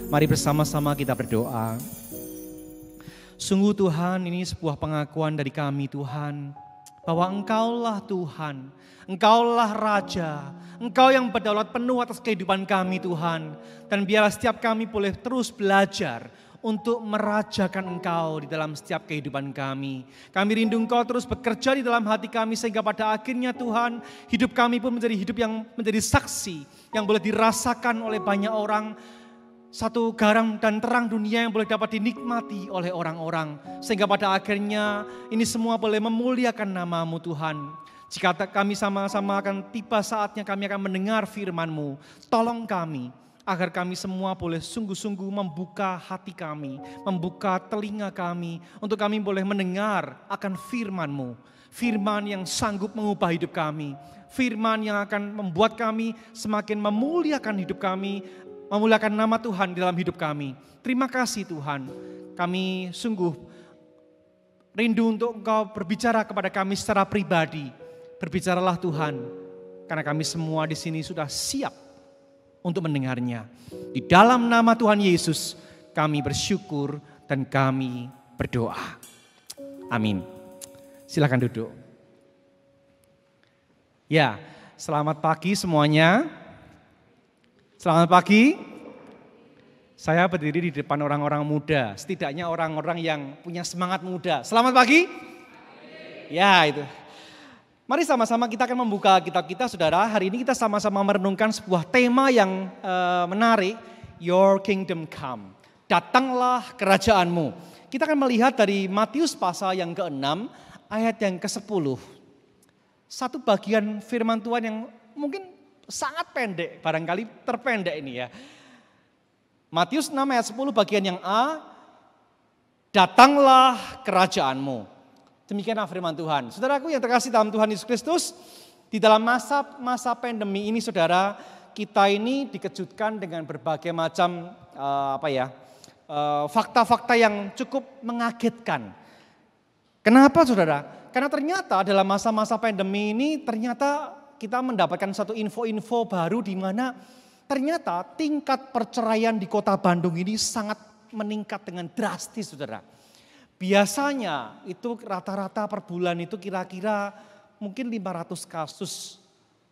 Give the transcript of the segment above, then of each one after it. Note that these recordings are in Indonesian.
Mari bersama-sama kita berdoa. Sungguh Tuhan, ini sebuah pengakuan dari kami Tuhan, bahwa Engkaulah Tuhan, Engkaulah Raja, Engkau yang berdaulat penuh atas kehidupan kami Tuhan. Dan biarlah setiap kami boleh terus belajar untuk merajakan Engkau di dalam setiap kehidupan kami. Kami rindu Engkau terus bekerja di dalam hati kami, sehingga pada akhirnya Tuhan, hidup kami pun menjadi hidup yang menjadi saksi, yang boleh dirasakan oleh banyak orang. Satu garam dan terang dunia yang boleh dapat dinikmati oleh orang-orang. Sehingga pada akhirnya ini semua boleh memuliakan nama-Mu Tuhan. Jika kami sama-sama akan tiba saatnya kami akan mendengar firman-Mu, tolong kami agar kami semua boleh sungguh-sungguh membuka hati kami, membuka telinga kami, untuk kami boleh mendengar akan firman-Mu. Firman yang sanggup mengubah hidup kami, firman yang akan membuat kami semakin memuliakan hidup kami, memuliakan nama Tuhan dalam hidup kami. Terima kasih Tuhan, kami sungguh rindu untuk Engkau berbicara kepada kami secara pribadi. Berbicaralah Tuhan, karena kami semua di sini sudah siap untuk mendengarnya. Di dalam nama Tuhan Yesus kami bersyukur dan kami berdoa. Amin. Silakan duduk. Ya, selamat pagi semuanya. Selamat pagi. Saya berdiri di depan orang-orang muda, setidaknya orang-orang yang punya semangat muda. Selamat pagi. Ya, itu. Mari sama-sama kita akan membuka kitab kita, saudara. Hari ini kita sama-sama merenungkan sebuah tema yang menarik. Your kingdom come. Datanglah kerajaanmu. Kita akan melihat dari Matius pasal yang ke-6, ayat yang ke-10. Satu bagian firman Tuhan yang mungkin sangat pendek, barangkali terpendek ini ya. Matius 6 ayat 10 bagian yang A, datanglah kerajaanmu. Demikianlah firman Tuhan. Saudaraku yang terkasih dalam Tuhan Yesus Kristus, di dalam masa pandemi ini saudara, kita ini dikejutkan dengan berbagai macam fakta-fakta yang cukup mengagetkan. Kenapa saudara? Karena ternyata dalam masa-masa pandemi ini ternyata kita mendapatkan satu info-info baru di mana ternyata tingkat perceraian di kota Bandung ini sangat meningkat dengan drastis saudara. Biasanya itu rata-rata per bulan itu kira-kira mungkin 500 kasus.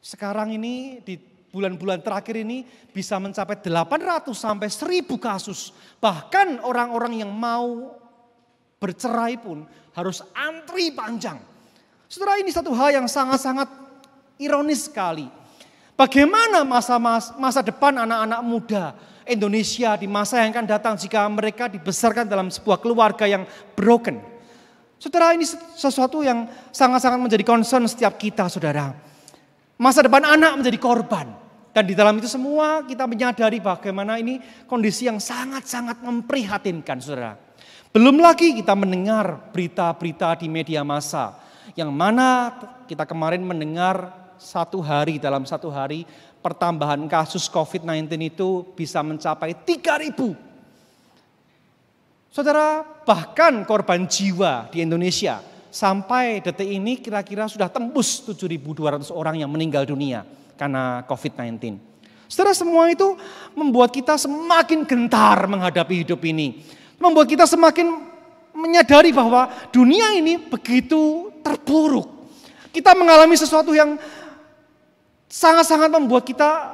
Sekarang ini di bulan-bulan terakhir ini bisa mencapai 800 sampai 1000 kasus. Bahkan orang-orang yang mau bercerai pun harus antri panjang. Saudara, ini satu hal yang sangat-sangat ironis sekali. Bagaimana masa depan anak-anak muda Indonesia di masa yang akan datang jika mereka dibesarkan dalam sebuah keluarga yang broken. Saudara, ini sesuatu yang sangat-sangat menjadi concern setiap kita saudara. Masa depan anak menjadi korban. Dan di dalam itu semua kita menyadari bagaimana ini kondisi yang sangat-sangat memprihatinkan saudara. Belum lagi kita mendengar berita-berita di media massa. Yang mana kita kemarin mendengar dalam satu hari pertambahan kasus COVID-19 itu bisa mencapai 3.000. Saudara, bahkan korban jiwa di Indonesia sampai detik ini kira-kira sudah tembus 7.200 orang yang meninggal dunia karena COVID-19. Saudara, semua itu membuat kita semakin gentar menghadapi hidup ini. Membuat kita semakin menyadari bahwa dunia ini begitu terpuruk. Kita mengalami sesuatu yang sangat-sangat membuat kita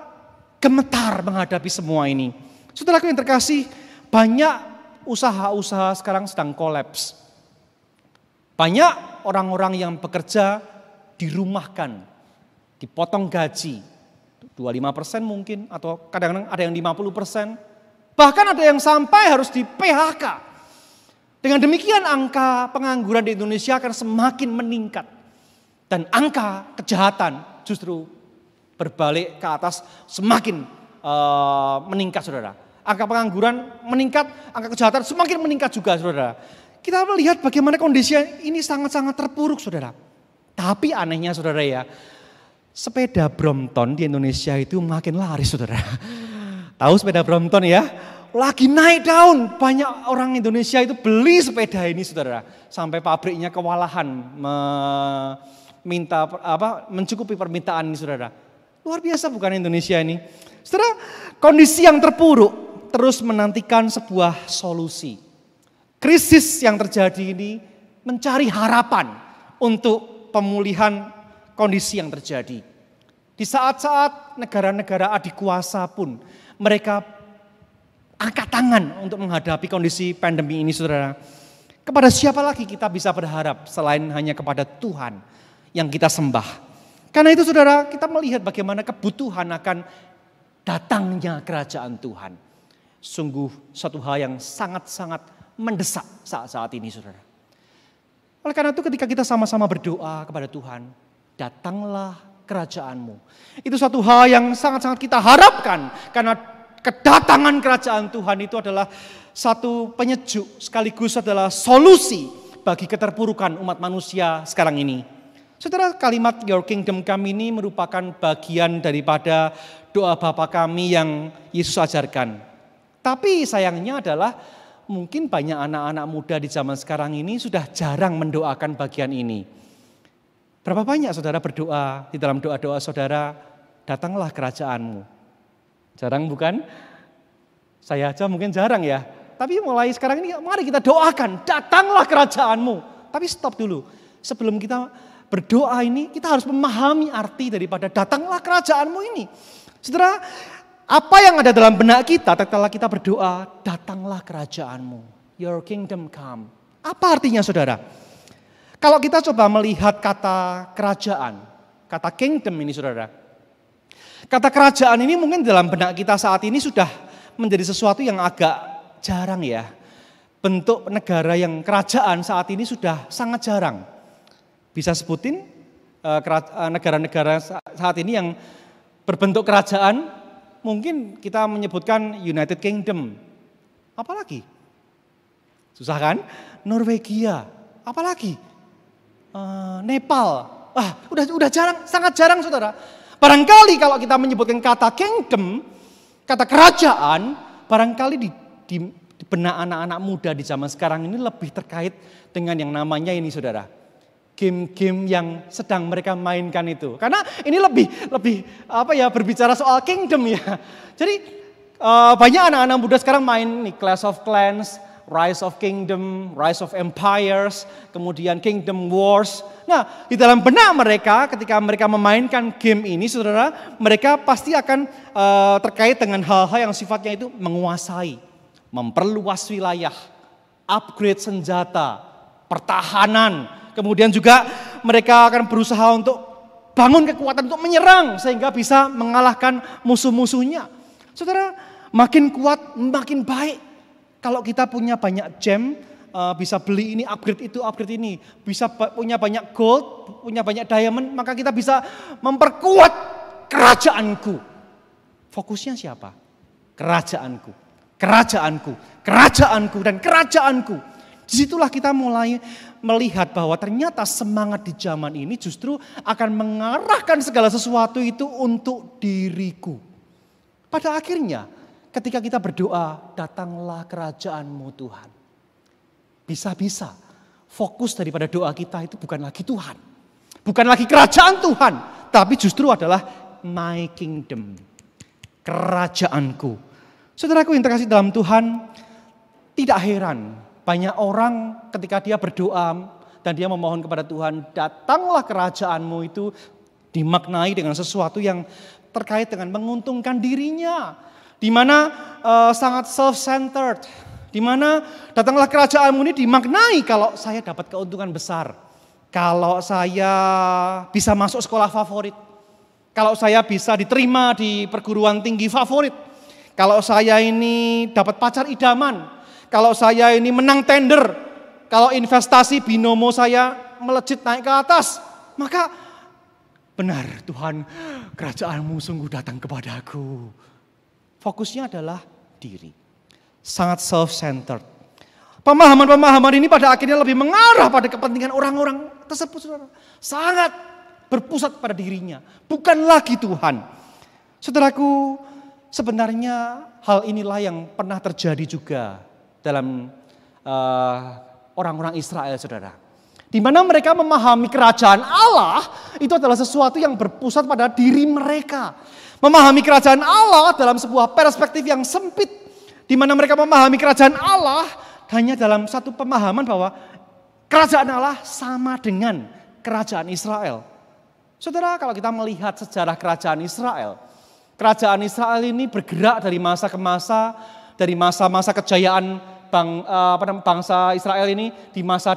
gemetar menghadapi semua ini. Saudaraku yang terkasih, banyak usaha-usaha sekarang sedang kolaps. Banyak orang-orang yang bekerja dirumahkan, dipotong gaji, 25% mungkin, atau kadang-kadang ada yang 50%. Bahkan ada yang sampai harus di PHK. Dengan demikian angka pengangguran di Indonesia akan semakin meningkat. Dan angka kejahatan justru berbalik ke atas semakin meningkat saudara. Angka pengangguran meningkat, angka kejahatan semakin meningkat juga saudara. Kita melihat bagaimana kondisi ini sangat-sangat terpuruk saudara. Tapi anehnya saudara ya, sepeda Brompton di Indonesia itu makin laris saudara. Tahu sepeda Brompton ya? Lagi naik daun, banyak orang Indonesia itu beli sepeda ini saudara. Sampai pabriknya kewalahan mencukupi permintaan ini saudara. Luar biasa bukan Indonesia ini. Saudara, kondisi yang terpuruk terus menantikan sebuah solusi. Krisis yang terjadi ini mencari harapan untuk pemulihan kondisi yang terjadi. Di saat-saat negara-negara adik kuasa pun mereka angkat tangan untuk menghadapi kondisi pandemi ini, saudara. Kepada siapa lagi kita bisa berharap selain hanya kepada Tuhan yang kita sembah. Karena itu saudara, kita melihat bagaimana kebutuhan akan datangnya kerajaan Tuhan. Sungguh satu hal yang sangat-sangat mendesak saat-saat ini, saudara. Oleh karena itu ketika kita sama-sama berdoa kepada Tuhan, datanglah kerajaan-Mu. Itu satu hal yang sangat-sangat kita harapkan, karena kedatangan kerajaan Tuhan itu adalah satu penyejuk, sekaligus adalah solusi bagi keterpurukan umat manusia sekarang ini. Saudara, kalimat Your Kingdom Come ini merupakan bagian daripada doa Bapa kami yang Yesus ajarkan. Tapi sayangnya adalah mungkin banyak anak-anak muda di zaman sekarang ini sudah jarang mendoakan bagian ini. Berapa banyak saudara berdoa di dalam doa-doa saudara, datanglah kerajaan-Mu. Jarang bukan? Saya aja mungkin jarang ya. Tapi mulai sekarang ini mari kita doakan, datanglah kerajaan-Mu. Tapi stop dulu. Sebelum kita berdoa ini, kita harus memahami arti daripada datanglah kerajaan-Mu ini. Saudara, apa yang ada dalam benak kita setelah kita berdoa, datanglah kerajaan-Mu. Your kingdom come. Apa artinya saudara? Kalau kita coba melihat kata kerajaan, kata kingdom ini saudara. Kata kerajaan ini mungkin dalam benak kita saat ini sudah menjadi sesuatu yang agak jarang ya. Bentuk negara yang kerajaan saat ini sudah sangat jarang. Bisa sebutin negara-negara saat ini yang berbentuk kerajaan, mungkin kita menyebutkan United Kingdom. Apalagi? Susah kan? Norwegia. Apalagi? Nepal. Udah jarang, sangat jarang saudara. Barangkali kalau kita menyebutkan kata kingdom, kata kerajaan, barangkali di benak anak-anak muda di zaman sekarang ini lebih terkait dengan yang namanya ini saudara. Game-game yang sedang mereka mainkan itu. Karena ini lebih berbicara soal kingdom ya. Jadi banyak anak-anak muda sekarang main nih Clash of Clans, Rise of Kingdom, Rise of Empires, kemudian Kingdom Wars. Nah, di dalam benak mereka ketika mereka memainkan game ini saudara, mereka pasti akan terkait dengan hal-hal yang sifatnya itu menguasai, memperluas wilayah, upgrade senjata, pertahanan. Kemudian juga mereka akan berusaha untuk bangun kekuatan untuk menyerang sehingga bisa mengalahkan musuh-musuhnya. Saudara, makin kuat, makin baik. Kalau kita punya banyak gem, bisa beli ini, upgrade itu, upgrade ini. Bisa punya banyak gold, punya banyak diamond, maka kita bisa memperkuat kerajaanku. Fokusnya siapa? Kerajaanku, kerajaanku, kerajaanku, dan kerajaanku. Disitulah kita mulai melihat bahwa ternyata semangat di zaman ini justru akan mengarahkan segala sesuatu itu untuk diriku. Pada akhirnya ketika kita berdoa, datanglah kerajaan-Mu Tuhan. Bisa-bisa fokus daripada doa kita itu bukan lagi Tuhan. Bukan lagi kerajaan Tuhan. Tapi justru adalah my kingdom. Kerajaanku. Saudaraku yang terkasih dalam Tuhan, tidak heran banyak orang ketika dia berdoa dan dia memohon kepada Tuhan, datanglah kerajaan-Mu itu dimaknai dengan sesuatu yang terkait dengan menguntungkan dirinya. Di mana sangat self-centered, di mana datanglah kerajaan-Mu ini dimaknai kalau saya dapat keuntungan besar, kalau saya bisa masuk sekolah favorit, kalau saya bisa diterima di perguruan tinggi favorit, kalau saya ini dapat pacar idaman, kalau saya ini menang tender, kalau investasi binomo saya melejit naik ke atas, maka benar Tuhan, kerajaan-Mu sungguh datang kepadaku. Fokusnya adalah diri. Sangat self-centered. Pemahaman-pemahaman ini pada akhirnya lebih mengarah pada kepentingan orang-orang tersebut. Saudara. Sangat berpusat pada dirinya. Bukan lagi Tuhan. Saudaraku, sebenarnya hal inilah yang pernah terjadi juga dalam orang-orang Israel, saudara. Di mana mereka memahami kerajaan Allah itu adalah sesuatu yang berpusat pada diri mereka. Memahami kerajaan Allah dalam sebuah perspektif yang sempit. Di mana mereka memahami kerajaan Allah hanya dalam satu pemahaman bahwa kerajaan Allah sama dengan kerajaan Israel. Saudara, kalau kita melihat sejarah kerajaan Israel ini bergerak dari masa ke masa, dari masa-masa kejayaan bangsa Israel ini di masa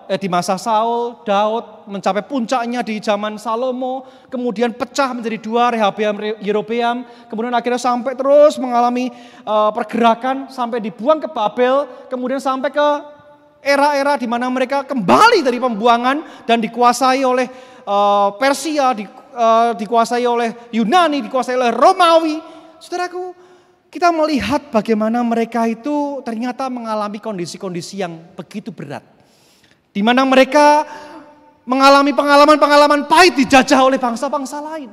di masa Saul, Daud mencapai puncaknya di zaman Salomo, kemudian pecah menjadi dua, Rehabeam, Yerobeam, kemudian akhirnya sampai terus mengalami pergerakan sampai dibuang ke Babel, kemudian sampai ke era-era di mana mereka kembali dari pembuangan dan dikuasai oleh Persia, dikuasai oleh Yunani, dikuasai oleh Romawi. Saudaraku, kita melihat bagaimana mereka itu ternyata mengalami kondisi-kondisi yang begitu berat. Di mana mereka mengalami pengalaman-pengalaman pahit dijajah oleh bangsa-bangsa lain.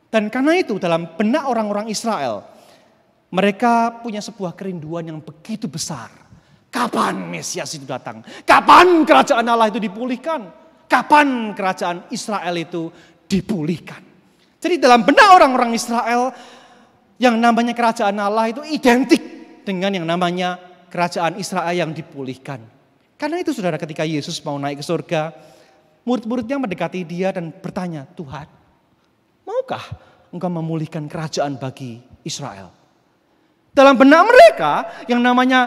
Dan karena itu dalam benak orang-orang Israel, mereka punya sebuah kerinduan yang begitu besar. Kapan Mesias itu datang? Kapan kerajaan Allah itu dipulihkan? Kapan kerajaan Israel itu dipulihkan? Jadi dalam benak orang-orang Israel, yang namanya kerajaan Allah itu identik dengan yang namanya kerajaan Israel yang dipulihkan. Karena itu saudara, ketika Yesus mau naik ke surga, murid-muridnya mendekati dia dan bertanya, Tuhan, maukah engkau memulihkan kerajaan bagi Israel? Dalam benak mereka, yang namanya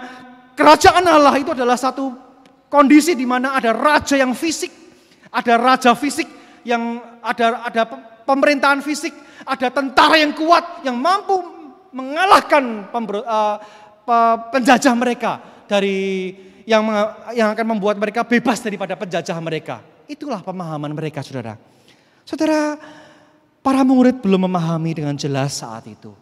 kerajaan Allah itu adalah satu kondisi di mana ada raja yang fisik, ada raja fisik, yang ada pemerintahan fisik, ada tentara yang kuat yang mampu mengalahkan penjajah mereka dari yang akan membuat mereka bebas daripada penjajah mereka. Itulah pemahaman mereka, saudara. Saudara, para murid belum memahami dengan jelas saat itu.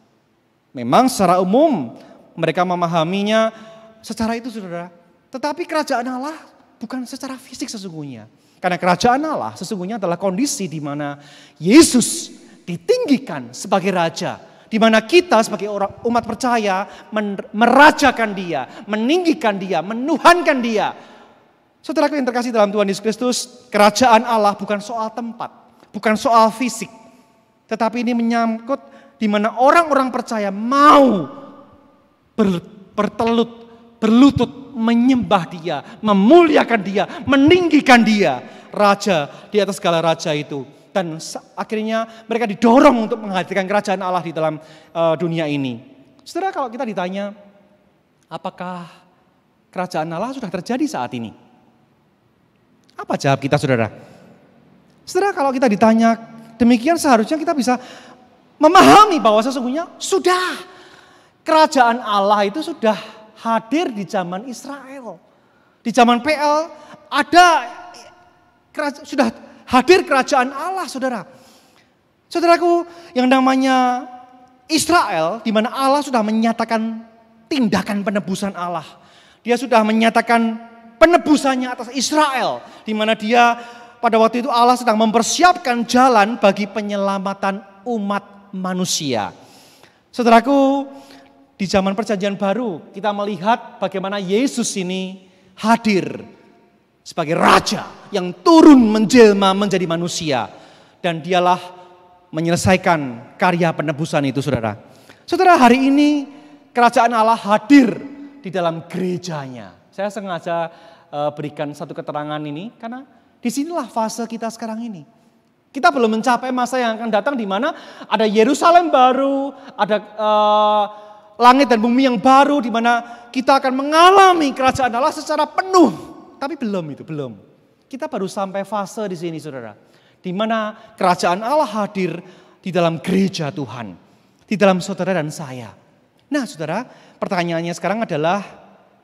Memang secara umum mereka memahaminya secara itu, saudara. Tetapi kerajaan Allah bukan secara fisik sesungguhnya. Karena kerajaan Allah sesungguhnya adalah kondisi di mana Yesus ditinggikan sebagai raja. Di mana kita sebagai orang umat percaya merajakan dia, meninggikan dia, menuhankan dia. Saudaraku yang terkasih dalam Tuhan Yesus Kristus, kerajaan Allah bukan soal tempat, bukan soal fisik. Tetapi ini menyangkut di mana orang-orang percaya mau berlutut menyembah dia, memuliakan dia, meninggikan dia, raja di atas segala raja itu. Dan akhirnya mereka didorong untuk menghadirkan kerajaan Allah di dalam dunia ini. Saudara, kalau kita ditanya, apakah kerajaan Allah sudah terjadi saat ini? Apa jawab kita, saudara? Saudara, kalau kita ditanya demikian, seharusnya kita bisa memahami bahwa sesungguhnya sudah. Kerajaan Allah itu sudah hadir di zaman Israel. Di zaman PL sudah hadir kerajaan Allah, saudara. Saudaraku, yang namanya Israel, di mana Allah sudah menyatakan tindakan penebusan Allah. Dia sudah menyatakan penebusannya atas Israel, di mana dia pada waktu itu Allah sedang mempersiapkan jalan bagi penyelamatan umat manusia. Saudaraku, di zaman Perjanjian Baru kita melihat bagaimana Yesus ini hadir sebagai raja yang turun menjelma menjadi manusia. Dan dialah menyelesaikan karya penebusan itu, saudara. Saudara, hari ini kerajaan Allah hadir di dalam gerejanya. Saya sengaja berikan satu keterangan ini karena disinilah fase kita sekarang ini. Kita belum mencapai masa yang akan datang di mana ada Yerusalem baru, ada langit dan bumi yang baru, di mana kita akan mengalami kerajaan Allah secara penuh. Tapi belum. Kita baru sampai fase di sini, saudara. Di mana kerajaan Allah hadir di dalam gereja Tuhan. Di dalam saudara dan saya. Nah, saudara, pertanyaannya sekarang adalah,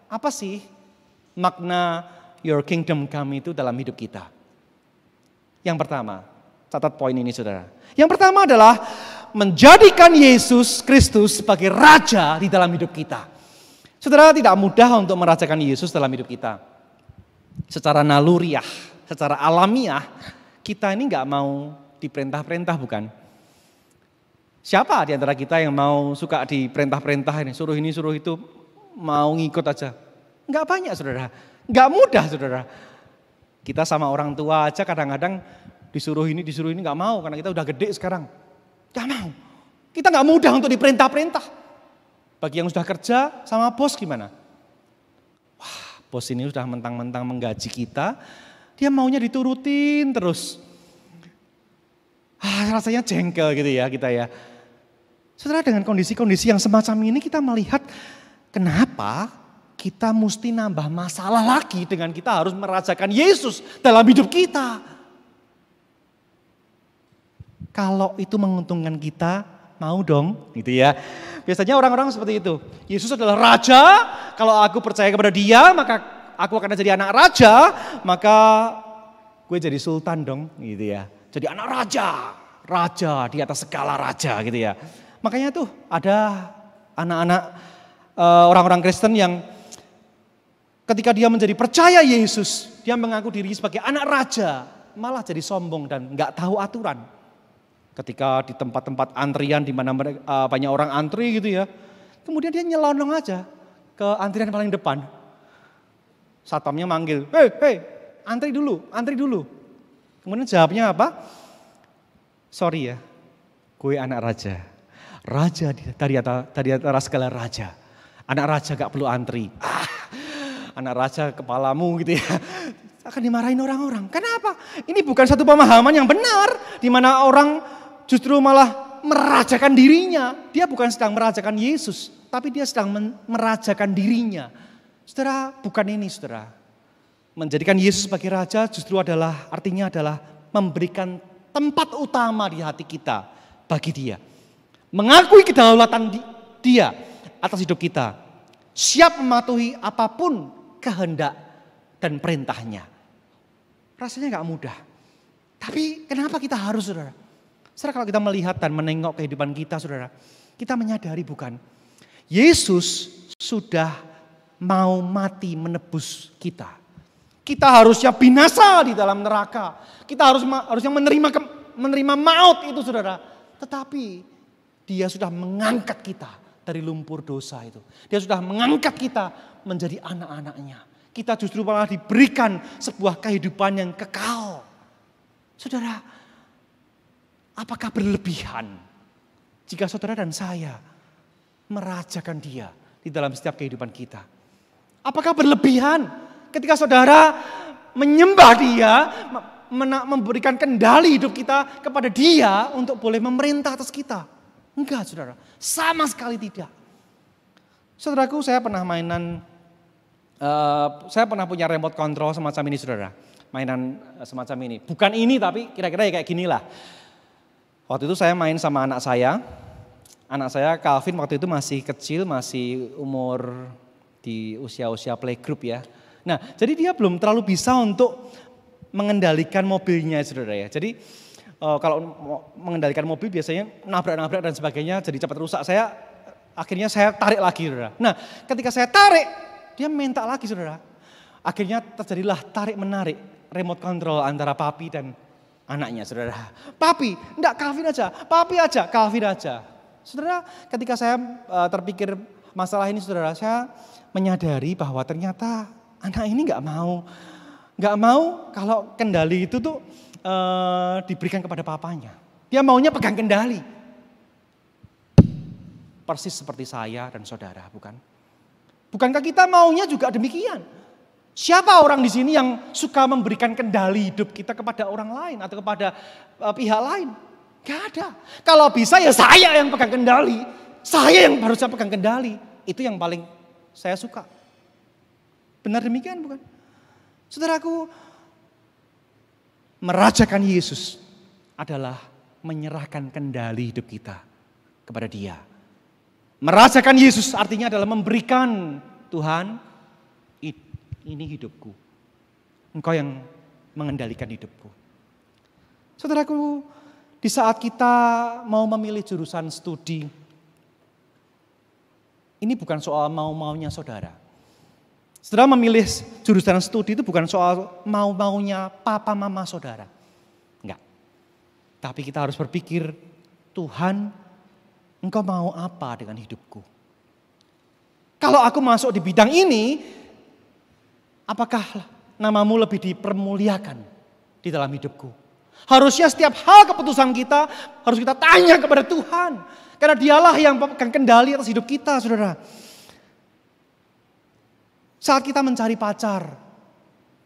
apa sih makna your kingdom come itu dalam hidup kita? Yang pertama, catat poin ini, saudara. Yang pertama adalah menjadikan Yesus Kristus sebagai raja di dalam hidup kita. Saudara, tidak mudah untuk merajakan Yesus dalam hidup kita. Secara naluriah, secara alamiah, kita ini gak mau diperintah-perintah, bukan? Siapa di antara kita yang mau suka diperintah-perintah ini, suruh itu, mau ngikut aja? Gak banyak, saudara. Gak mudah, saudara. Kita sama orang tua aja kadang-kadang disuruh ini gak mau, karena kita udah gede sekarang. Gak mau. Kita gak mudah untuk diperintah-perintah. Bagi yang sudah kerja sama bos gimana? Wah, bos ini sudah mentang-mentang menggaji kita, dia maunya diturutin terus. Rasanya jengkel gitu ya kita ya. Saudara, dengan kondisi-kondisi yang semacam ini kita melihat kenapa kita mesti nambah masalah lagi dengan kita harus merajakan Yesus dalam hidup kita. Kalau itu menguntungkan kita, mau dong gitu ya. Biasanya orang-orang seperti itu. Yesus adalah raja, kalau aku percaya kepada dia maka aku akan jadi anak raja, maka gue jadi sultan dong gitu ya. Jadi anak raja, raja di atas segala raja gitu ya. Makanya tuh ada anak-anak orang-orang Kristen yang ketika dia menjadi percaya Yesus, dia mengaku diri sebagai anak raja, malah jadi sombong dan nggak tahu aturan. Ketika di tempat-tempat antrian di mana banyak orang antri gitu ya, kemudian dia nyelonong aja ke antrian paling depan. Satpamnya manggil, hei, antri dulu. Kemudian jawabnya apa? Sorry ya, gue anak raja. Raja dari atas segala raja. Anak raja gak perlu antri. Anak raja kepalamu gitu ya. Akan dimarahin orang-orang. Kenapa? Ini bukan satu pemahaman yang benar. Di mana orang justru malah merajakan dirinya. Dia bukan sedang merajakan Yesus. Tapi dia sedang merajakan dirinya. Saudara, bukan ini saudara. Menjadikan Yesus sebagai raja justru artinya adalah memberikan tempat utama di hati kita bagi dia. Mengakui kedaulatan dia atas hidup kita. Siap mematuhi apapun kehendak dan perintahnya. Rasanya gak mudah. Tapi kenapa kita harus saudara? Saudara, kalau kita melihat dan menengok kehidupan kita saudara. Kita menyadari bukan. Yesus sudah mau mati menebus kita. Kita harusnya binasa di dalam neraka. Kita harusnya menerima maut itu saudara. Tetapi dia sudah mengangkat kita dari lumpur dosa itu. Dia sudah mengangkat kita menjadi anak-anaknya. Kita justru malah diberikan sebuah kehidupan yang kekal. Saudara, apakah berlebihan jika saudara dan saya merajakan dia di dalam setiap kehidupan kita? Apakah berlebihan ketika saudara menyembah dia, memberikan kendali hidup kita kepada dia untuk boleh memerintah atas kita? Enggak saudara, sama sekali tidak. Saudaraku, saya pernah punya remote control semacam ini saudara. Mainan semacam ini. Bukan ini tapi kira-kira kayak ginilah. Waktu itu saya main sama anak saya. Anak saya Calvin waktu itu masih kecil, masih umur di usia-usia playgroup ya. Nah, jadi dia belum terlalu bisa untuk mengendalikan mobilnya saudara ya. Jadi kalau mengendalikan mobil biasanya nabrak-nabrak dan sebagainya jadi cepat rusak. Akhirnya saya tarik lagi saudara. Nah, ketika saya tarik, dia minta lagi saudara. Akhirnya terjadilah tarik-menarik remote control antara papi dan anaknya saudara. Papi, enggak Calvin aja, papi aja, Calvin aja. Saudara, ketika saya terpikir masalah ini saudara, saya menyadari bahwa ternyata anak ini nggak mau kalau kendali itu tuh diberikan kepada papanya. Dia maunya pegang kendali. Persis seperti saya dan saudara, bukan? Bukankah kita maunya juga demikian? Siapa orang di sini yang suka memberikan kendali hidup kita kepada orang lain atau kepada pihak lain? Gak ada. Kalau bisa ya saya yang pegang kendali. Saya yang harusnya pegang kendali. Itu yang paling saya suka. Benar demikian bukan? Saudaraku, merajakan Yesus adalah menyerahkan kendali hidup kita kepada Dia. Merajakan Yesus artinya adalah memberikan, Tuhan, ini hidupku. Engkau yang mengendalikan hidupku. Saudaraku, di saat kita mau memilih jurusan studi, ini bukan soal mau-maunya saudara. Saudara memilih jurusan studi itu bukan soal mau-maunya papa mama saudara. Enggak. Tapi kita harus berpikir, Tuhan, Engkau mau apa dengan hidupku? Kalau aku masuk di bidang ini, apakah namamu lebih dipermuliakan di dalam hidupku? Harusnya setiap hal keputusan kita harus kita tanya kepada Tuhan. Karena dialah yang pegang kendali atas hidup kita, saudara. Saat kita mencari pacar,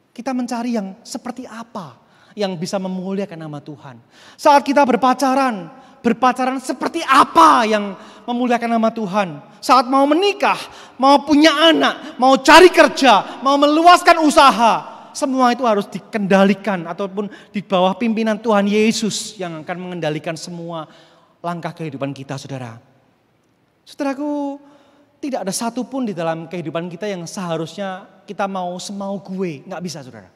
kita mencari yang seperti apa yang bisa memuliakan nama Tuhan. Saat kita berpacaran seperti apa yang memuliakan nama Tuhan. Saat mau menikah, mau punya anak, mau cari kerja, mau meluaskan usaha. Semua itu harus dikendalikan ataupun di bawah pimpinan Tuhan Yesus yang akan mengendalikan semua langkah kehidupan kita, saudara. Saudaraku, tidak ada satupun di dalam kehidupan kita yang seharusnya kita mau semau gue. Nggak bisa, saudara.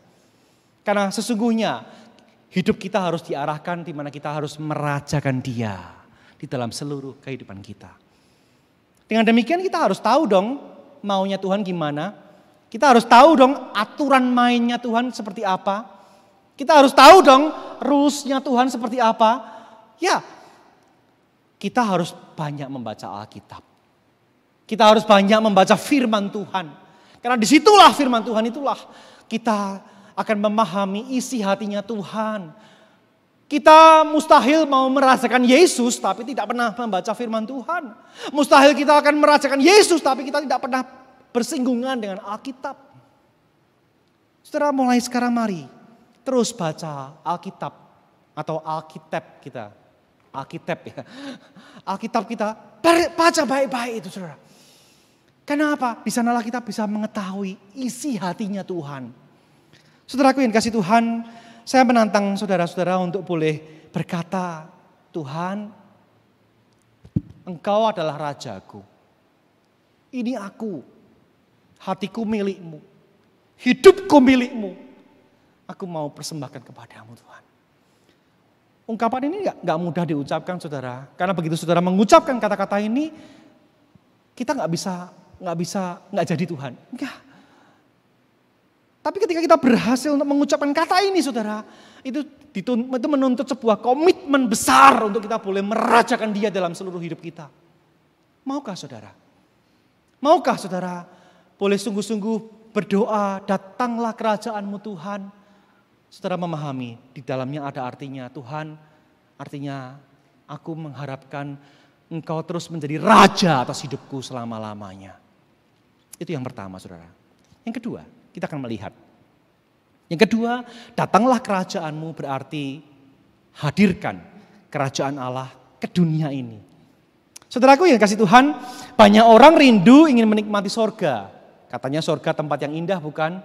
Karena sesungguhnya hidup kita harus diarahkan di mana kita harus merajakan Dia di dalam seluruh kehidupan kita. Dengan demikian kita harus tahu dong maunya Tuhan gimana. Kita harus tahu dong aturan mainnya Tuhan seperti apa. Kita harus tahu dong rules-nya Tuhan seperti apa. Ya, kita harus banyak membaca Alkitab. Kita harus banyak membaca firman Tuhan. Karena disitulah firman Tuhan itulah kita akan memahami isi hatinya Tuhan. Kita mustahil mau merasakan Yesus tapi tidak pernah membaca firman Tuhan. Mustahil kita akan merasakan Yesus tapi kita tidak pernah bersinggungan dengan Alkitab. Saudara, mulai sekarang mari terus baca Alkitab atau Alkitab kita. Alkitab ya. Alkitab kita baca baik-baik itu, saudara. Kenapa? Di sanalah kita bisa mengetahui isi hatinya Tuhan. Saudaraku yang kasih Tuhan, saya menantang saudara-saudara untuk boleh berkata, Tuhan, Engkau adalah Rajaku. Ini aku. Hatiku milikmu, hidupku milikmu. Aku mau persembahkan kepadamu Tuhan. Ungkapan ini gak mudah diucapkan, saudara. Karena begitu saudara mengucapkan kata-kata ini, kita nggak jadi Tuhan. Enggak. Tapi ketika kita berhasil untuk mengucapkan kata ini, saudara, itu menuntut sebuah komitmen besar untuk kita boleh merajakan Dia dalam seluruh hidup kita. Maukah saudara? Maukah saudara? Boleh sungguh-sungguh berdoa, datanglah kerajaan-Mu Tuhan. Saudara memahami, di dalamnya ada artinya Tuhan, artinya aku mengharapkan Engkau terus menjadi Raja atas hidupku selama-lamanya. Itu yang pertama, saudara. Yang kedua, kita akan melihat. Yang kedua, datanglah kerajaan-Mu berarti hadirkan kerajaan Allah ke dunia ini. Saudaraku yang kasih Tuhan, banyak orang rindu ingin menikmati sorga. Katanya sorga tempat yang indah, bukan?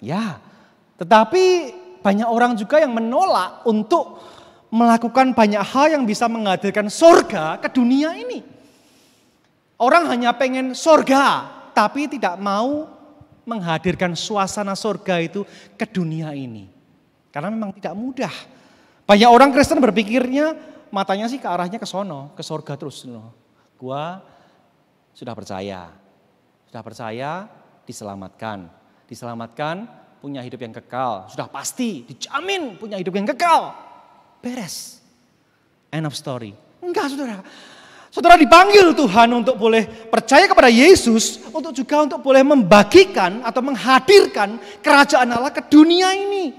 Ya, tetapi banyak orang juga yang menolak untuk melakukan banyak hal yang bisa menghadirkan sorga ke dunia ini. Orang hanya pengen sorga, tapi tidak mau menghadirkan suasana sorga itu ke dunia ini. Karena memang tidak mudah. Banyak orang Kristen berpikirnya, matanya sih ke arahnya ke sono, ke sorga terus. Gua sudah percaya diselamatkan, punya hidup yang kekal. Sudah pasti, dijamin punya hidup yang kekal. Beres. End of story. Enggak, saudara. Saudara dipanggil Tuhan untuk boleh percaya kepada Yesus, untuk boleh membagikan atau menghadirkan kerajaan Allah ke dunia ini.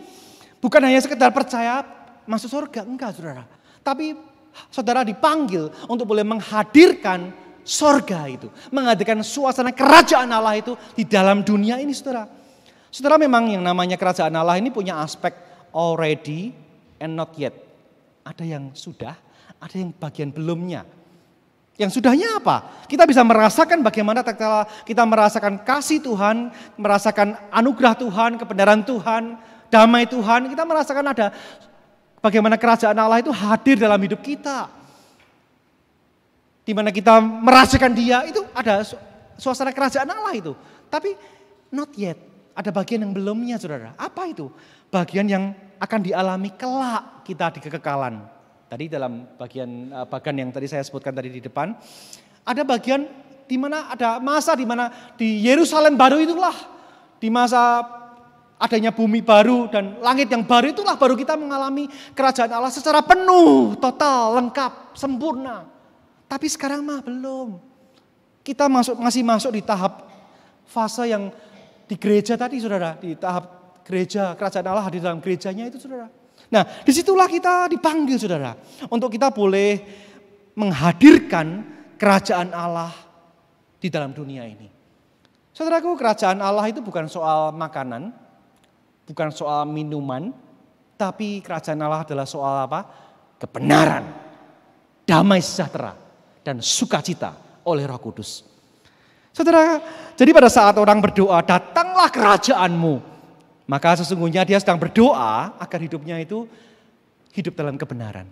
Bukan hanya sekedar percaya masuk surga, enggak saudara. Tapi saudara dipanggil untuk boleh menghadirkan sorga itu. Menghadirkan suasana kerajaan Allah itu di dalam dunia ini, saudara. Saudara, memang yang namanya kerajaan Allah ini punya aspek already and not yet. Ada yang sudah, ada yang bagian belumnya. Yang sudahnya apa? Kita bisa merasakan bagaimana kita merasakan kasih Tuhan, merasakan anugerah Tuhan, kebenaran Tuhan, damai Tuhan. Kita merasakan ada bagaimana kerajaan Allah itu hadir dalam hidup kita. Di mana kita merasakan Dia, itu ada suasana kerajaan Allah itu. Tapi not yet, ada bagian yang belumnya, saudara. Apa itu? Bagian yang akan dialami kelak kita di kekekalan. Tadi dalam bagian yang tadi saya sebutkan tadi di depan, ada bagian di mana ada masa di mana di Yerusalem baru itulah, di masa adanya bumi baru dan langit yang baru itulah baru kita mengalami kerajaan Allah secara penuh, total, lengkap, sempurna. Tapi sekarang mah belum. Kita masih masuk di tahap fase yang di gereja tadi, saudara, di tahap gereja, kerajaan Allah hadir dalam gerejanya itu, saudara. Nah, disitulah kita dipanggil saudara. Untuk kita boleh menghadirkan kerajaan Allah di dalam dunia ini. Saudaraku, kerajaan Allah itu bukan soal makanan, bukan soal minuman, tapi kerajaan Allah adalah soal apa? Kebenaran, damai sejahtera, dan sukacita oleh Roh Kudus. Saudara, jadi pada saat orang berdoa, datanglah kerajaanmu, maka sesungguhnya dia sedang berdoa agar hidupnya itu hidup dalam kebenaran.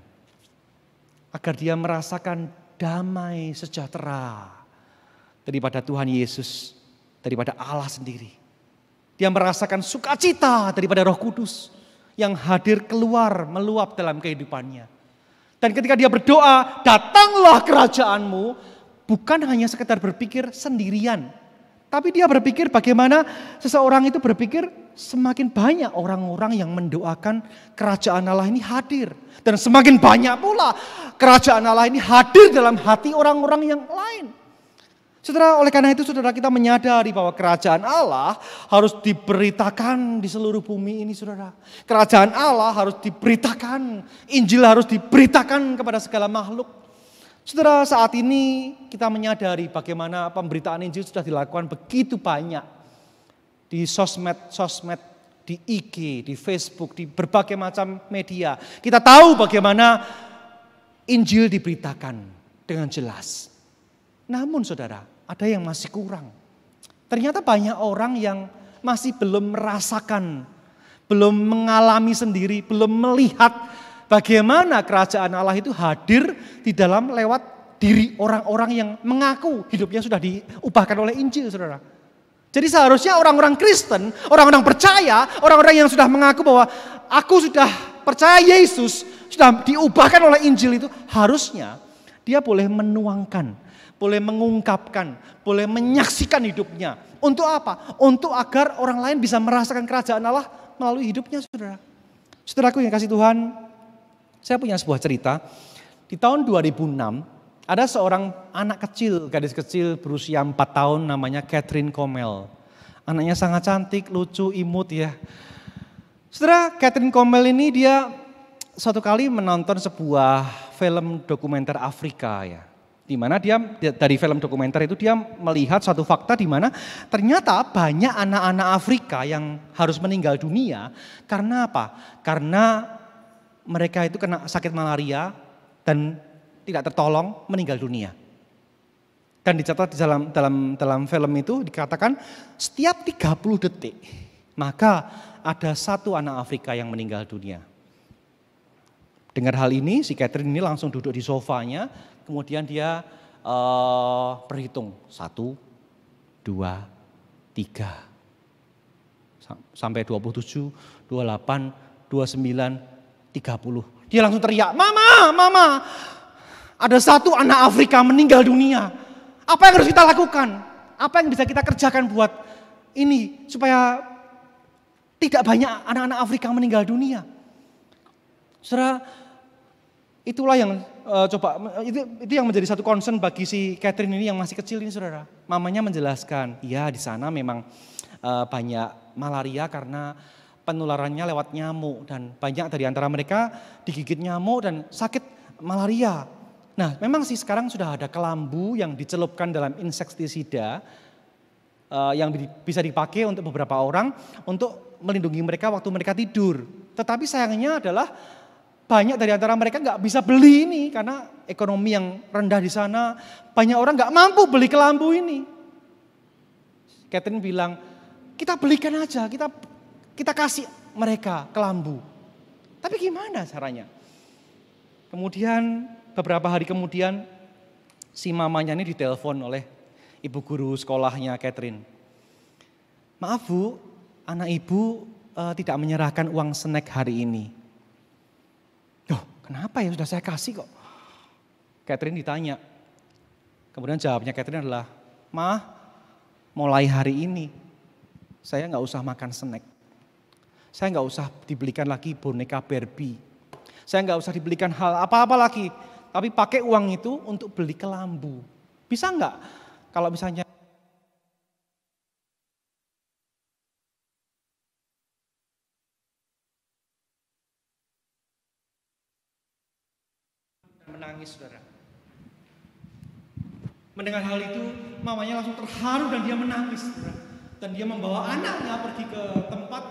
Agar dia merasakan damai sejahtera daripada Tuhan Yesus, daripada Allah sendiri. Dia merasakan sukacita daripada Roh Kudus yang hadir keluar meluap dalam kehidupannya. Dan ketika dia berdoa, datanglah kerajaanmu, bukan hanya sekedar berpikir sendirian. Tapi dia berpikir bagaimana seseorang itu berpikir semakin banyak orang-orang yang mendoakan kerajaan Allah ini hadir. Dan semakin banyak pula kerajaan Allah ini hadir dalam hati orang-orang yang lain. Saudara, oleh karena itu saudara kita menyadari bahwa kerajaan Allah harus diberitakan di seluruh bumi ini saudara. Kerajaan Allah harus diberitakan, Injil harus diberitakan kepada segala makhluk. Saudara, saat ini kita menyadari bagaimana pemberitaan Injil sudah dilakukan begitu banyak. Di sosmed, di IG, di Facebook, di berbagai macam media. Kita tahu bagaimana Injil diberitakan dengan jelas. Namun saudara, ada yang masih kurang. Ternyata banyak orang yang masih belum merasakan, belum mengalami sendiri, belum melihat bagaimana kerajaan Allah itu hadir di dalam lewat diri orang-orang yang mengaku hidupnya sudah diubahkan oleh Injil, saudara. Jadi seharusnya orang-orang Kristen, orang-orang percaya, orang-orang yang sudah mengaku bahwa aku sudah percaya Yesus, sudah diubahkan oleh Injil itu, harusnya dia boleh menuangkan, boleh mengungkapkan, boleh menyaksikan hidupnya. Untuk apa? Untuk agar orang lain bisa merasakan kerajaan Allah melalui hidupnya, saudara. Saudaraku yang kasih Tuhan, saya punya sebuah cerita. Di tahun 2006, ada seorang anak kecil, gadis kecil berusia 4 tahun namanya Catherine Comel. Anaknya sangat cantik, lucu, imut ya. Saudara, Catherine Comel ini dia suatu kali menonton sebuah film dokumenter Afrika ya. Di mana dia dari film dokumenter itu dia melihat satu fakta di mana ternyata banyak anak-anak Afrika yang harus meninggal dunia karena apa? Karena mereka itu kena sakit malaria dan tidak tertolong meninggal dunia. Dan dicatat di dalam film itu dikatakan setiap 30 detik maka ada satu anak Afrika yang meninggal dunia. Dengar hal ini, si Catherine ini langsung duduk di sofanya, kemudian dia berhitung 1, 2, 3, sampai 27, 28, 29, 30. Dia langsung teriak, Mama, ada satu anak Afrika meninggal dunia. Apa yang harus kita lakukan? Apa yang bisa kita kerjakan buat ini supaya tidak banyak anak-anak Afrika meninggal dunia? Saudara, itulah yang itu yang menjadi satu concern bagi si Catherine ini yang masih kecil ini, saudara. Mamanya menjelaskan, ya di sana memang banyak malaria karena penularannya lewat nyamuk dan banyak dari antara mereka digigit nyamuk dan sakit malaria. Nah, memang sih sekarang sudah ada kelambu yang dicelupkan dalam insektisida yang bisa dipakai untuk beberapa orang untuk melindungi mereka waktu mereka tidur. Tetapi sayangnya adalah banyak dari antara mereka nggak bisa beli ini karena ekonomi yang rendah di sana. Banyak orang nggak mampu beli kelambu ini. Catherine bilang, kita belikan aja, kita kasih mereka kelambu. Tapi gimana caranya? Kemudian beberapa hari kemudian si mamanya ini ditelepon oleh ibu guru sekolahnya Catherine. Maaf Bu, anak ibu tidak menyerahkan uang snack hari ini. Loh, kenapa ya, sudah saya kasih kok. Catherine ditanya. Kemudian jawabnya Catherine adalah, Ma, mulai hari ini saya nggak usah makan snack. Saya nggak usah dibelikan lagi boneka Barbie. Saya nggak usah dibelikan hal apa-apa lagi. Tapi pakai uang itu untuk beli kelambu. Bisa nggak kalau misalnya menangis, saudara. Mendengar hal itu, mamanya langsung terharu dan dia menangis, saudara. Dan dia membawa anaknya pergi ke tempat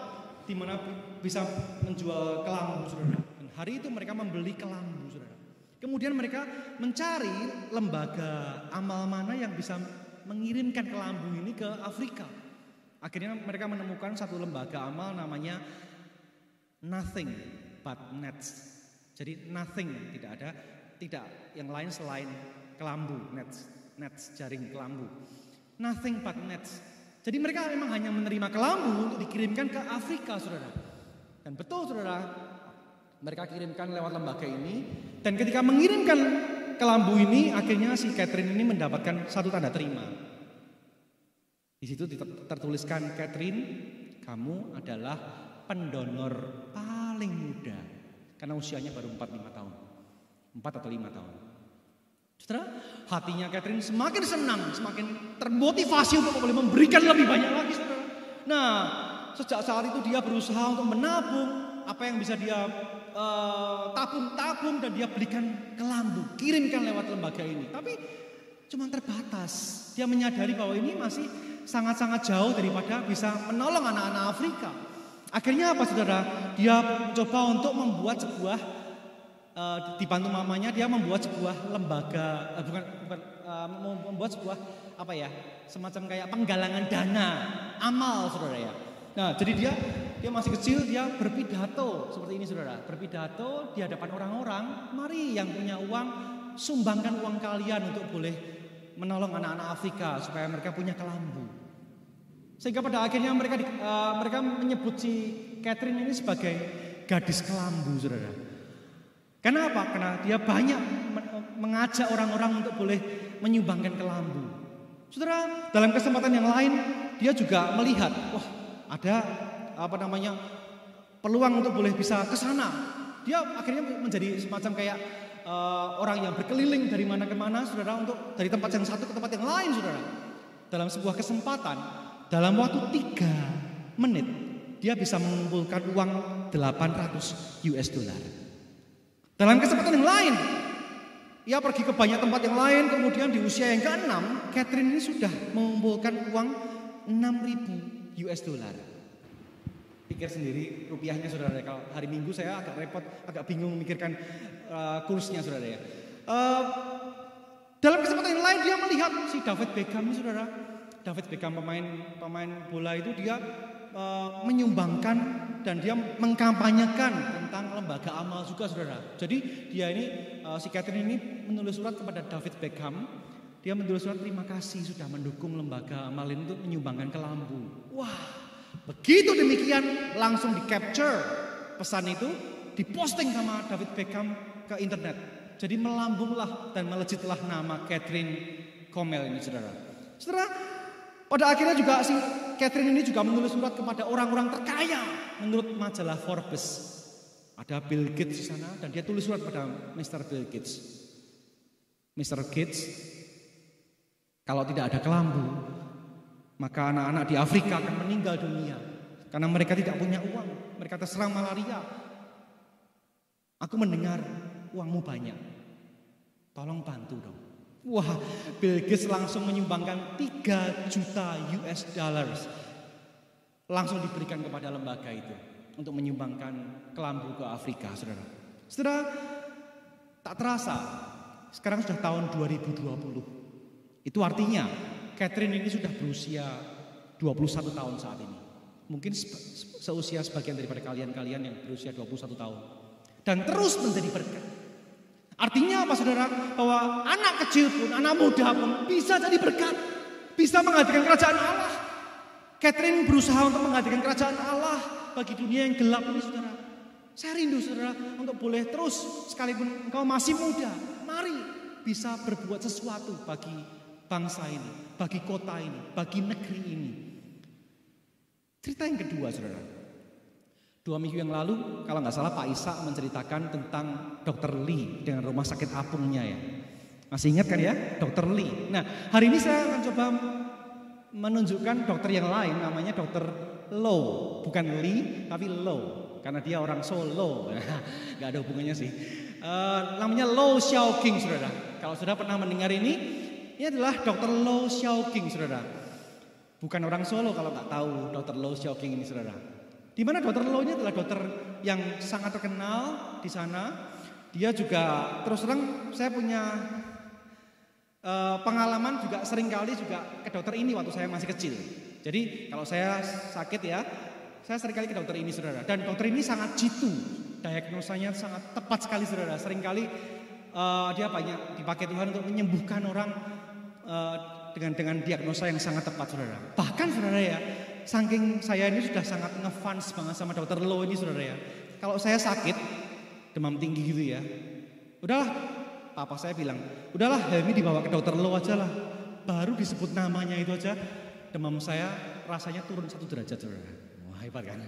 di mana bisa menjual kelambu, saudara. Dan hari itu mereka membeli kelambu, saudara. Kemudian mereka mencari lembaga amal mana yang bisa mengirimkan kelambu ini ke Afrika. Akhirnya mereka menemukan satu lembaga amal namanya Nothing But Nets. Jadi nothing, tidak yang lain selain kelambu, nets jaring kelambu. Nothing but nets. Jadi mereka memang hanya menerima kelambu untuk dikirimkan ke Afrika, saudara. Dan betul, saudara, mereka kirimkan lewat lembaga ini. Dan ketika mengirimkan kelambu ini, akhirnya si Catherine ini mendapatkan satu tanda terima. Di situ tertuliskan, Catherine, kamu adalah pendonor paling muda. Karena usianya baru 4-5 tahun. 4 atau 5 tahun. Saudara, hatinya Catherine semakin senang, semakin termotivasi untuk boleh memberikan lebih banyak lagi, saudara. Nah, sejak saat itu dia berusaha untuk menabung apa yang bisa dia tabung dan dia belikan kelambu, kirimkan lewat lembaga ini. Tapi cuma terbatas. Dia menyadari bahwa ini masih sangat-sangat jauh daripada bisa menolong anak-anak Afrika. Akhirnya apa, saudara? Dia mencoba untuk membuat sebuah dibantu mamanya, dia membuat sebuah lembaga, membuat sebuah semacam kayak penggalangan dana amal, saudara ya. Nah, jadi dia masih kecil, dia berpidato seperti ini, saudara. Berpidato di hadapan orang-orang, mari yang punya uang sumbangkan uang kalian untuk boleh menolong anak-anak Afrika supaya mereka punya kelambu. Sehingga pada akhirnya mereka menyebut si Catherine ini sebagai gadis kelambu, saudara. Kenapa? Karena dia banyak mengajak orang-orang untuk boleh menyumbangkan kelambu. Saudara, dalam kesempatan yang lain dia juga melihat, wah, ada peluang untuk boleh bisa ke sana. Dia akhirnya menjadi semacam kayak orang yang berkeliling dari mana ke mana, saudara, untuk dari tempat yang satu ke tempat yang lain, saudara. Dalam sebuah kesempatan, dalam waktu 3 menit, dia bisa mengumpulkan uang $800. Dalam kesempatan yang lain, ia pergi ke banyak tempat yang lain, kemudian di usia yang ke-6, Catherine ini sudah mengumpulkan uang $6.000. Pikir sendiri rupiahnya, saudara. Kalau hari Minggu saya agak repot, agak bingung memikirkan kursnya, saudara ya. Dalam kesempatan yang lain dia melihat si David Beckham ini, saudara. David Beckham pemain bola itu dia menyumbangkan dan dia mengkampanyekan tentang lembaga amal juga, saudara. Jadi dia ini si Catherine ini menulis surat kepada David Beckham. Dia menulis surat terima kasih sudah mendukung lembaga amal ini untuk menyumbangkan kelambu. Wah, begitu demikian langsung di capture pesan itu, diposting sama David Beckham ke internet. Jadi melambunglah dan melejitlah nama Catherine Comel ini, saudara. Saudara, pada akhirnya juga si Catherine ini juga menulis surat kepada orang-orang terkaya menurut majalah Forbes. Ada Bill Gates di sana dan dia tulis surat pada Mr. Bill Gates. Mr. Gates, kalau tidak ada kelambu, maka anak-anak di Afrika akan meninggal dunia karena mereka tidak punya uang, mereka terserang malaria. Aku mendengar uangmu banyak, tolong bantu dong. Wah, Bill Gates langsung menyumbangkan $3 juta langsung diberikan kepada lembaga itu untuk menyumbangkan kelambu ke Afrika, saudara. Saudara, tak terasa sekarang sudah tahun 2020. Itu artinya Catherine ini sudah berusia 21 tahun saat ini. Mungkin seusia sebagian daripada kalian-kalian yang berusia 21 tahun. Dan terus menjadi berkat. Artinya apa, saudara? Bahwa anak kecil pun, anak muda pun bisa jadi berkat. Bisa menghadirkan kerajaan Allah. Catherine berusaha untuk menghadirkan kerajaan Allah bagi dunia yang gelap ini, saudara. Saya rindu, saudara, untuk boleh terus, sekalipun engkau masih muda, mari bisa berbuat sesuatu bagi bangsa ini, bagi kota ini, bagi negeri ini. Cerita yang kedua, saudara. 2 minggu yang lalu, kalau nggak salah Pak Isa menceritakan tentang Dr. Lee dengan rumah sakit apungnya ya. Masih ingat kan ya, Dr. Lee. Nah, hari ini saya akan coba menunjukkan dokter yang lain, namanya Dr. Low. Bukan Lee, tapi Low. karena dia orang Solo. Gak ada hubungannya sih. Namanya Lo Xiaoqing, saudara. Kalau saudara pernah mendengar ini adalah Dr. Lo Xiaoqing, saudara. Bukan orang Solo kalau nggak tahu Dr. Lo Xiaoqing ini, saudara. Di mana Dr. Lo ini adalah dokter yang sangat terkenal di sana. Dia juga terus terang saya punya pengalaman juga seringkali juga ke dokter ini waktu saya masih kecil. Jadi kalau saya sakit ya, saya seringkali ke dokter ini, saudara. Dan dokter ini sangat jitu, diagnosanya sangat tepat sekali, saudara. Seringkali dia banyak dipakai Tuhan untuk menyembuhkan orang dengan diagnosa yang sangat tepat, saudara. Bahkan, saudara ya, saking saya ini sudah sangat ngefans banget sama dokter Lo ini, saudara ya. Kalau saya sakit, demam tinggi gitu ya, udahlah, papa saya bilang, udahlah Helmi dibawa ke dokter Lo aja lah. Baru disebut namanya itu aja, demam saya rasanya turun 1 derajat, saudara. Wah, hebat kan?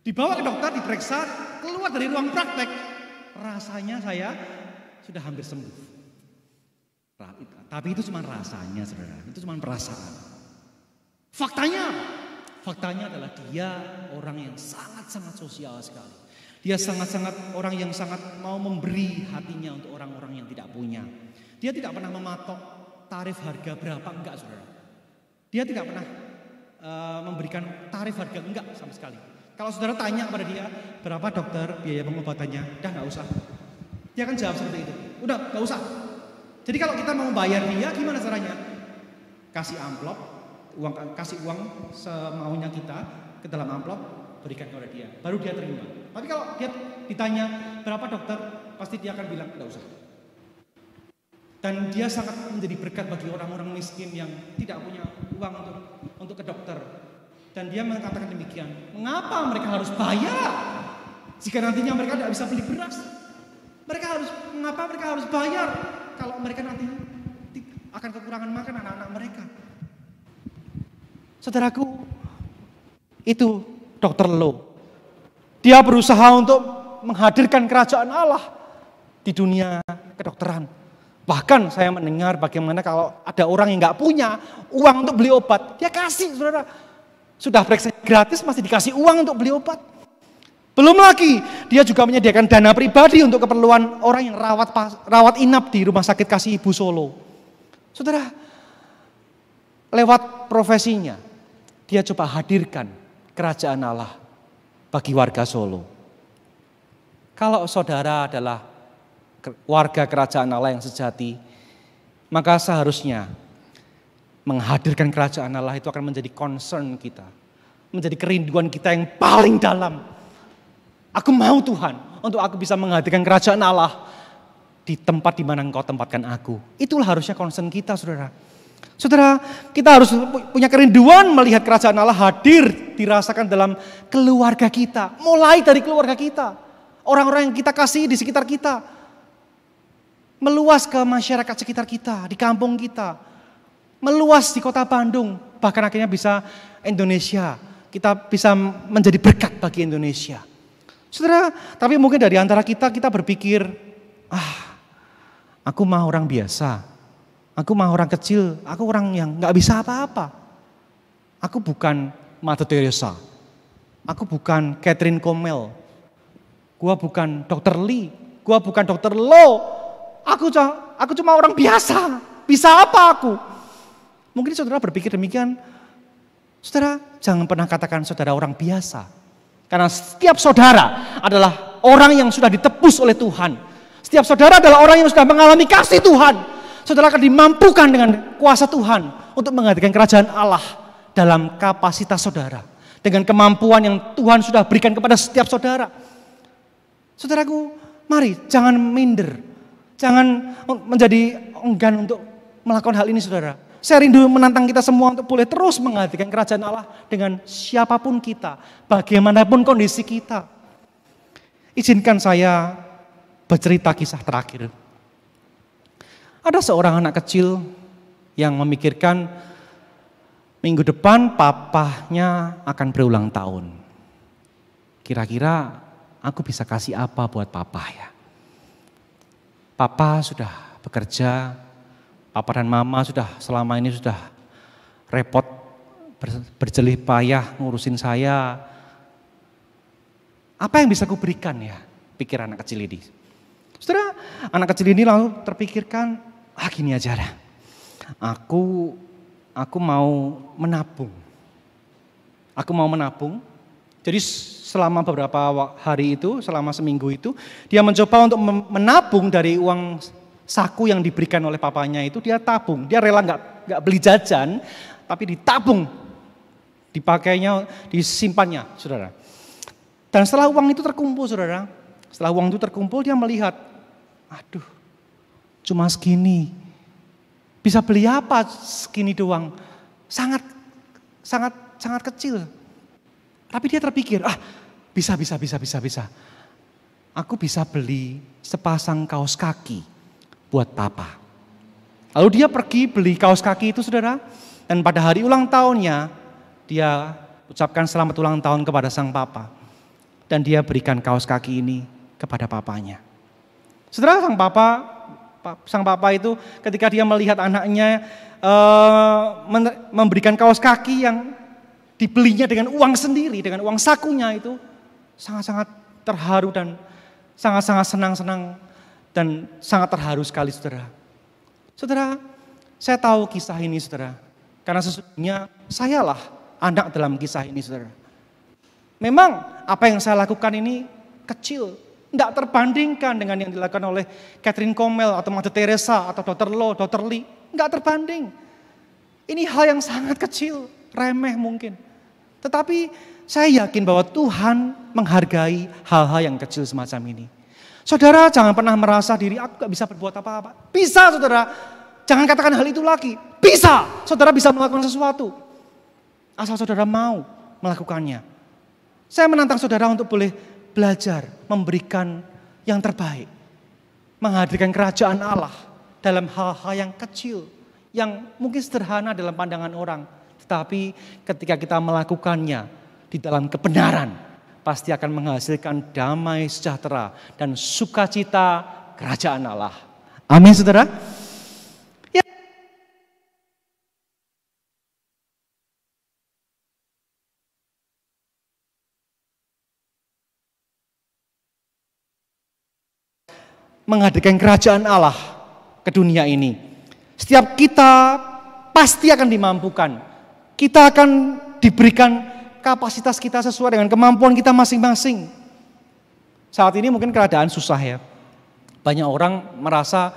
Dibawa ke dokter, diperiksa, keluar dari ruang praktek, rasanya saya sudah hampir sembuh. Tapi itu cuma rasanya, saudara. Itu cuma perasaan. Faktanya adalah dia orang yang sangat-sangat sosial sekali. Dia sangat-sangat orang yang sangat mau memberi hatinya untuk orang-orang yang tidak punya. Dia tidak pernah mematok tarif harga berapa, enggak, saudara. Dia tidak pernah memberikan tarif harga, enggak sama sekali. Kalau saudara tanya kepada dia, berapa dokter biaya pengobatannya? Udah nggak usah. Dia akan jawab seperti itu. Udah nggak usah. Jadi kalau kita mau bayar dia, gimana caranya? Kasih amplop, kasih uang semaunya kita ke dalam amplop, berikan kepada dia. Baru dia terima. Tapi kalau dia ditanya berapa dokter, pasti dia akan bilang nggak usah. Dan dia sangat menjadi berkat bagi orang-orang miskin yang tidak punya uang untuk ke dokter. Dan dia mengatakan demikian, mengapa mereka harus bayar jika nantinya mereka tidak bisa beli beras? Mengapa mereka harus bayar kalau mereka nanti akan kekurangan makan anak-anak mereka? Saudaraku, itu Dr. Lo. Dia berusaha untuk menghadirkan kerajaan Allah di dunia kedokteran. Bahkan saya mendengar bagaimana kalau ada orang yang nggak punya uang untuk beli obat, dia kasih, saudara. Sudah periksa gratis masih dikasih uang untuk beli obat. Belum lagi dia juga menyediakan dana pribadi untuk keperluan orang yang rawat inap di Rumah Sakit Kasih Ibu Solo. Saudara, lewat profesinya dia coba hadirkan kerajaan Allah bagi warga Solo. Kalau saudara adalah warga kerajaan Allah yang sejati, maka seharusnya menghadirkan kerajaan Allah itu akan menjadi concern kita. Menjadi kerinduan kita yang paling dalam. Aku mau Tuhan untuk aku bisa menghadirkan kerajaan Allah di tempat di mana Engkau tempatkan aku. Itulah harusnya concern kita, saudara. Saudara, kita harus punya kerinduan melihat kerajaan Allah hadir, dirasakan dalam keluarga kita. Mulai dari keluarga kita. Orang-orang yang kita kasih di sekitar kita. Meluas ke masyarakat sekitar kita, di kampung kita. Meluas di kota Bandung, bahkan akhirnya bisa Indonesia. Kita bisa menjadi berkat bagi Indonesia. Saudara, tapi mungkin dari antara kita berpikir, aku mah orang biasa. Aku mah orang kecil, aku orang yang gak bisa apa-apa. Aku bukan Mother Teresa. Aku bukan Catherine Comel. Gua bukan Dr. Lee. Gua bukan Dr. Lo. Aku cuma orang biasa. Bisa apa aku? Mungkin saudara berpikir demikian. Saudara, jangan pernah katakan saudara orang biasa. Karena setiap saudara adalah orang yang sudah ditebus oleh Tuhan. Setiap saudara adalah orang yang sudah mengalami kasih Tuhan. Saudara akan dimampukan dengan kuasa Tuhan untuk menghadirkan kerajaan Allah dalam kapasitas saudara. Dengan kemampuan yang Tuhan sudah berikan kepada setiap saudara. Saudaraku, mari jangan minder. Jangan menjadi enggan untuk melakukan hal ini, saudara. Saya rindu menantang kita semua untuk boleh terus menghadirkan kerajaan Allah dengan siapapun kita, bagaimanapun kondisi kita. Izinkan saya bercerita kisah terakhir. Ada seorang anak kecil yang memikirkan minggu depan papahnya akan berulang tahun. Kira-kira aku bisa kasih apa buat papa ya? Papa sudah bekerja, papa dan mama selama ini sudah repot berjelih payah ngurusin saya. Apa yang bisa kuberikan ya? Pikir anak kecil ini. Saudara, anak kecil ini lalu terpikirkan, gini aja dah. Aku mau menabung. Aku mau menabung. Jadi selama beberapa hari itu, selama seminggu itu, dia mencoba untuk menabung dari uang saku yang diberikan oleh papanya itu, dia tabung. Dia rela nggak beli jajan, tapi ditabung, dipakainya, disimpannya, saudara. Dan setelah uang itu terkumpul, saudara, setelah uang itu terkumpul, dia melihat, aduh, cuma segini, bisa beli apa segini doang? Sangat kecil. Tapi dia terpikir, bisa. Aku bisa beli sepasang kaos kaki buat papa. Lalu dia pergi beli kaos kaki itu, saudara. Dan pada hari ulang tahunnya, dia ucapkan selamat ulang tahun kepada sang papa. Dan dia berikan kaos kaki ini kepada papanya. Saudara, sang papa itu ketika dia melihat anaknya memberikan kaos kaki yang dibelinya dengan uang sendiri, dengan uang sakunya itu, sangat-sangat terharu dan sangat-sangat senang dan sangat terharu sekali, saudara. Saudara, saya tahu kisah ini, saudara, karena sesungguhnya sayalah anak dalam kisah ini, saudara. Memang apa yang saya lakukan ini kecil, tidak terbandingkan dengan yang dilakukan oleh Catherine Comel atau Mother Teresa atau Dr. Lo, Dr. Lee, tidak terbanding. Ini hal yang sangat kecil, remeh mungkin. Tetapi saya yakin bahwa Tuhan menghargai hal-hal yang kecil semacam ini. Saudara, jangan pernah merasa diri aku gak bisa berbuat apa-apa. Bisa, saudara. Jangan katakan hal itu lagi. Bisa, saudara bisa melakukan sesuatu. Asal saudara mau melakukannya. Saya menantang saudara untuk boleh belajar memberikan yang terbaik. Menghadirkan kerajaan Allah dalam hal-hal yang kecil. Yang mungkin sederhana dalam pandangan orang. Tetapi ketika kita melakukannya di dalam kebenaran, pasti akan menghasilkan damai sejahtera dan sukacita kerajaan Allah. Amin, saudara. Ya. Menghadirkan kerajaan Allah ke dunia ini. Setiap kita pasti akan dimampukan. Kita akan diberikan kapasitas kita sesuai dengan kemampuan kita masing-masing. Saat ini mungkin keadaan susah ya. Banyak orang merasa,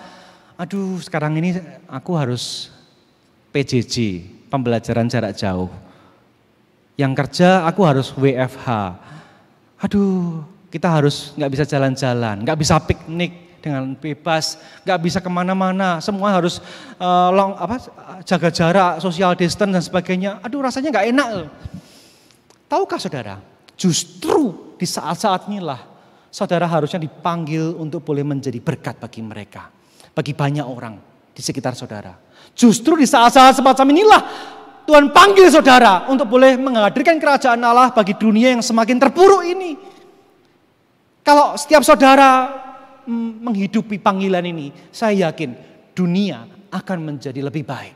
aduh sekarang ini aku harus PJJ, pembelajaran jarak jauh. Yang kerja aku harus WFH. Aduh, kita harus nggak bisa jalan-jalan, nggak bisa piknik dengan bebas, nggak bisa kemana-mana, semua harus jaga jarak, social distance dan sebagainya. Aduh rasanya nggak enak. Tahukah saudara, justru di saat-saat inilah saudara harusnya dipanggil untuk boleh menjadi berkat bagi mereka, bagi banyak orang di sekitar saudara. Justru di saat-saat semacam inilah Tuhan panggil saudara untuk boleh menghadirkan kerajaan Allah bagi dunia yang semakin terpuruk ini. Kalau setiap saudara menghidupi panggilan ini, saya yakin dunia akan menjadi lebih baik.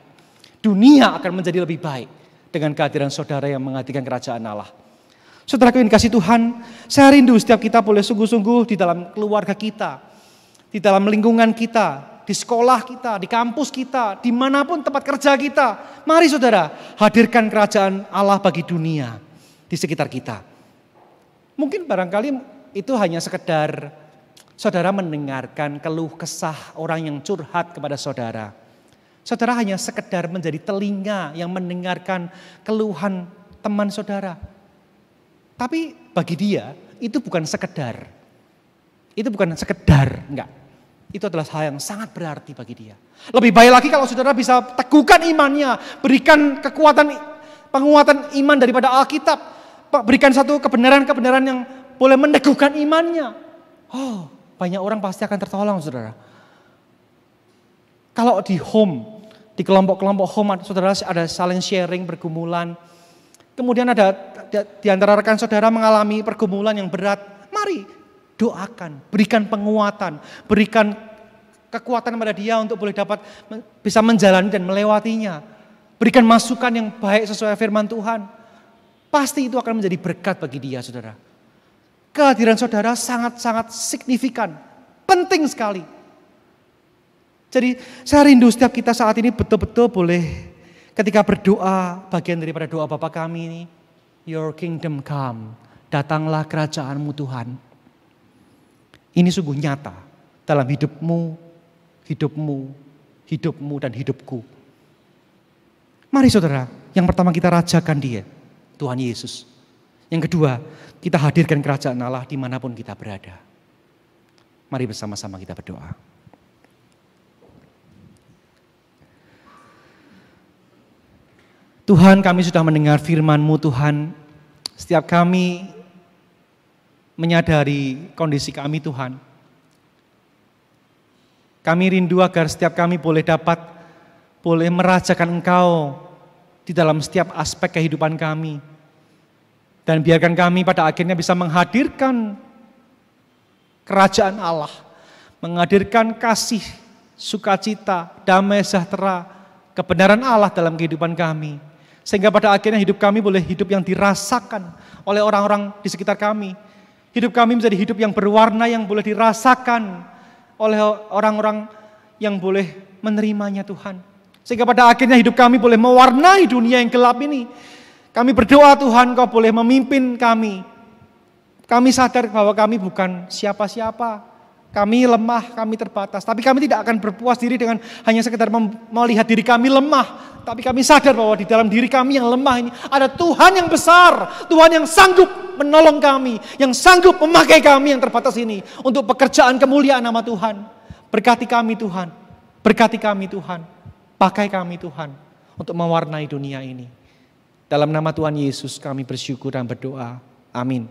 Dunia akan menjadi lebih baik dengan kehadiran saudara yang menghadirkan kerajaan Allah. Saudara yang dikasihi Tuhan, saya rindu setiap kita boleh sungguh-sungguh di dalam keluarga kita, di dalam lingkungan kita, di sekolah kita, di kampus kita, dimanapun tempat kerja kita. Mari saudara, hadirkan kerajaan Allah bagi dunia di sekitar kita. Mungkin barangkali itu hanya sekedar saudara mendengarkan keluh kesah orang yang curhat kepada saudara. Saudara hanya sekedar menjadi telinga yang mendengarkan keluhan teman saudara. Tapi bagi dia itu bukan sekedar. Itu bukan sekedar, enggak. Itu adalah hal yang sangat berarti bagi dia. Lebih baik lagi kalau saudara bisa teguhkan imannya, berikan penguatan iman daripada Alkitab, berikan satu kebenaran-kebenaran yang boleh meneguhkan imannya. Oh, banyak orang pasti akan tertolong, saudara. Kalau di home, di kelompok-kelompok home, saudara ada saling sharing, pergumulan. Kemudian ada di antara rekan saudara mengalami pergumulan yang berat. Mari doakan, berikan penguatan, berikan kekuatan kepada dia untuk boleh dapat bisa menjalani dan melewatinya. Berikan masukan yang baik sesuai firman Tuhan. Pasti itu akan menjadi berkat bagi dia, saudara. kehadiran saudara sangat-sangat signifikan, penting sekali. Jadi saya rindu setiap kita saat ini betul-betul boleh ketika berdoa, bagian daripada doa Bapa kami ini, Your kingdom come, datanglah kerajaanmu Tuhan. Ini sungguh nyata dalam hidupmu, hidupmu dan hidupku. Mari saudara, yang pertama kita rajakan Dia, Tuhan Yesus. Yang kedua, kita hadirkan kerajaan Allah dimanapun kita berada. Mari bersama-sama kita berdoa. Tuhan, kami sudah mendengar firman-Mu Tuhan. Setiap kami menyadari kondisi kami Tuhan. Kami rindu agar setiap kami boleh merajakan Engkau di dalam setiap aspek kehidupan kami. Dan biarkan kami pada akhirnya bisa menghadirkan kerajaan Allah. Menghadirkan kasih, sukacita, damai sejahtera, kebenaran Allah dalam kehidupan kami. Sehingga pada akhirnya hidup kami boleh hidup yang dirasakan oleh orang-orang di sekitar kami. Hidup kami menjadi hidup yang berwarna, yang boleh dirasakan oleh orang-orang yang boleh menerimanya Tuhan. Sehingga pada akhirnya hidup kami boleh mewarnai dunia yang gelap ini. Kami berdoa Tuhan, Kau boleh memimpin kami. Kami sadar bahwa kami bukan siapa-siapa. Kami lemah, kami terbatas. Tapi kami tidak akan berpuas diri dengan hanya sekedar melihat diri kami lemah. Tapi kami sadar bahwa di dalam diri kami yang lemah ini ada Tuhan yang besar. Tuhan yang sanggup menolong kami. Yang sanggup memakai kami yang terbatas ini. Untuk pekerjaan kemuliaan nama Tuhan. Berkati kami Tuhan. Berkati kami Tuhan. Pakai kami Tuhan. Untuk mewarnai dunia ini. Dalam nama Tuhan Yesus kami bersyukur dan berdoa. Amin.